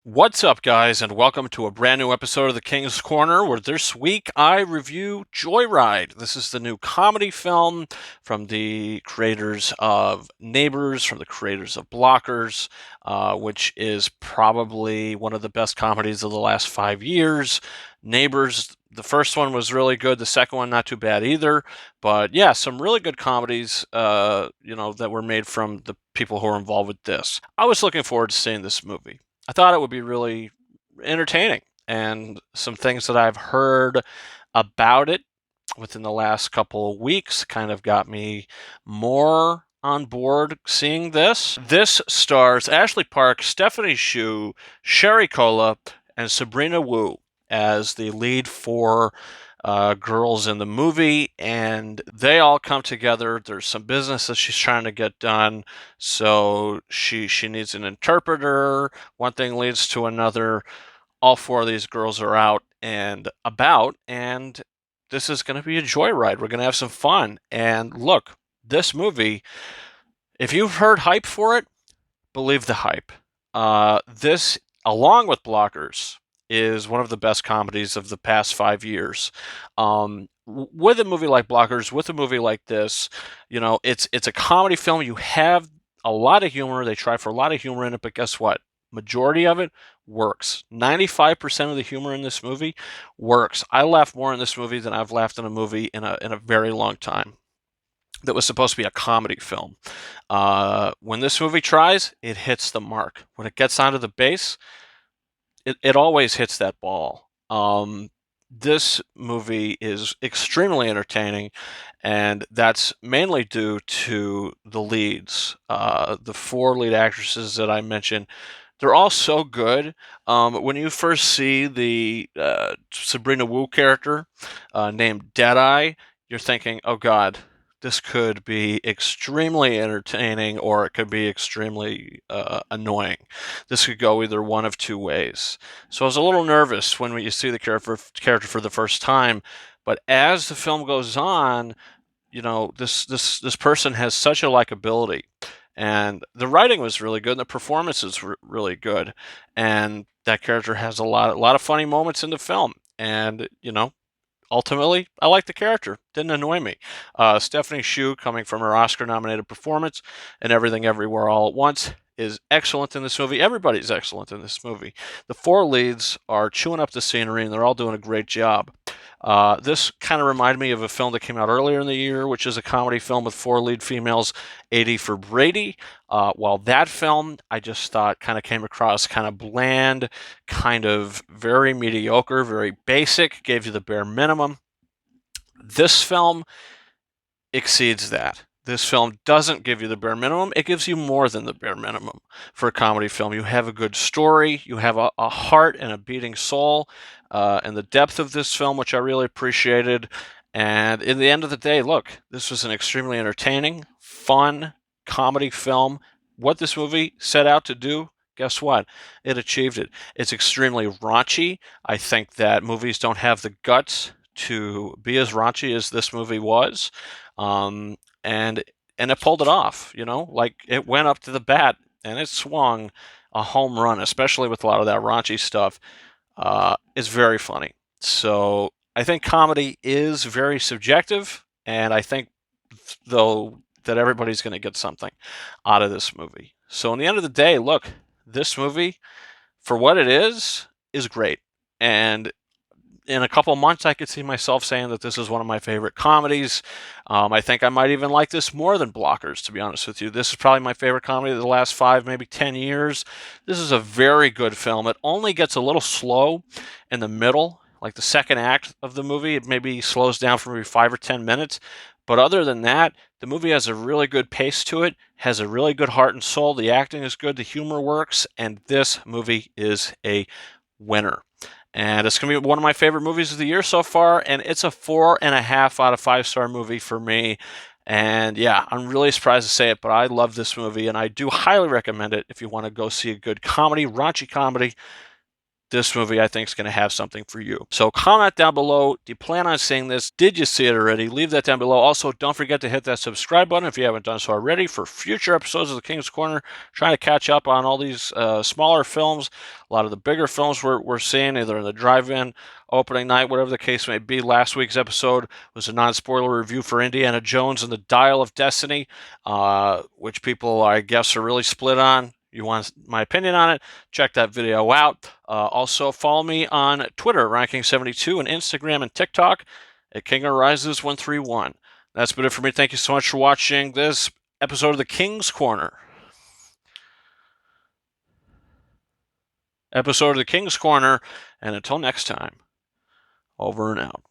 What's up, guys, and welcome to a brand new episode of the King's Corner, where this week I review Joyride. This is the new comedy film from the creators of Neighbors, from the creators of Blockers, which is probably one of the best comedies of the last 5 years. Neighbors, the first one was really good. The second one, not too bad either. But yeah, some really good comedies, that were made from the people who are involved with this. I was looking forward to seeing this movie. I thought it would be really entertaining, and some things that I've heard about it within the last couple of weeks kind of got me more on board seeing this. This stars Ashley Park, Stephanie Hsu, Sherry Cola, and Sabrina Wu as the lead four girls in the movie, and they all come together. There's some business that she's trying to get done, so she needs an interpreter. One thing leads to another. All four of these girls are out and about, and this is going to be a joyride. We're going to have some fun. And look, this movie, if you've heard hype for it, believe the hype. This, along with Blockers, is one of the best comedies of the past 5 years. With a movie like Blockers, with a movie like this, it's a comedy film. You have a lot of humor. They try for a lot of humor in it, but guess what? Majority of it works. 95% of the humor in this movie works. I laugh more in this movie than I've laughed in a movie in a very long time that was supposed to be a comedy film. When this movie tries, it hits the mark. When it gets onto the base, it always hits that ball. This movie is extremely entertaining, and that's mainly due to the leads. The four lead actresses that I mentioned, they're all so good. When you first see the Sabrina Wu character named Deadeye, you're thinking, oh God, this could be extremely entertaining or it could be extremely annoying. This could go either one of two ways. So I was a little nervous when you see the character for the first time, but as the film goes on, this person has such a likability, and the writing was really good, and the performances were really good, and that character has a lot of funny moments in the film, and ultimately, I like the character. Didn't annoy me. Stephanie Hsu, coming from her Oscar-nominated performance and Everything Everywhere All at Once, is excellent in this movie. Everybody's excellent in this movie. The four leads are chewing up the scenery, and they're all doing a great job. This kind of reminded me of a film that came out earlier in the year, which is a comedy film with four lead females, 80 for Brady. While that film, I just thought kind of came across kind of bland, kind of very mediocre, very basic, gave you the bare minimum. This film exceeds that. This film doesn't give you the bare minimum. It gives you more than the bare minimum for a comedy film. You have a good story. You have a heart and a beating soul, and the depth of this film, which I really appreciated. And in the end of the day, look, this was an extremely entertaining, fun comedy film. What this movie set out to do, guess what? It achieved it. It's extremely raunchy. I think that movies don't have the guts to be as raunchy as this movie was. Um, and and it pulled it off, like it went up to the bat and it swung a home run, especially with a lot of that raunchy stuff. It's very funny. So I think comedy is very subjective, and I think though that everybody's going to get something out of this movie. So in the end of the day, look, this movie, for what it is great. And in a couple months, I could see myself saying that this is one of my favorite comedies. I think I might even like this more than Blockers, to be honest with you. This is probably my favorite comedy of the last 5, maybe 10 years. This is a very good film. It only gets a little slow in the middle, like the second act of the movie. It maybe slows down for maybe 5 or 10 minutes. But other than that, the movie has a really good pace to it, has a really good heart and soul. The acting is good, the humor works, and this movie is a winner. And it's going to be one of my favorite movies of the year so far, and it's a 4.5 out of 5-star movie for me. And yeah, I'm really surprised to say it, but I love this movie, and I do highly recommend it if you want to go see a good comedy, raunchy comedy. this movie I think is going to have something for you. So comment down below. Do you plan on seeing this? Did you see it already? Leave that down below. Also, don't forget to hit that subscribe button if you haven't done so already for future episodes of The King's Corner. Trying to catch up on all these smaller films. A lot of the bigger films we're seeing either in the drive-in, opening night, whatever the case may be. Last week's episode was a non-spoiler review for Indiana Jones and the Dial of Destiny, which people, I guess, are really split on. You want my opinion on it? Check that video out. Also, follow me on Twitter, Ranking72, and Instagram and TikTok at KingOfRises131. That's been it for me. Thank you so much for watching this episode of The King's Corner. And until next time, over and out.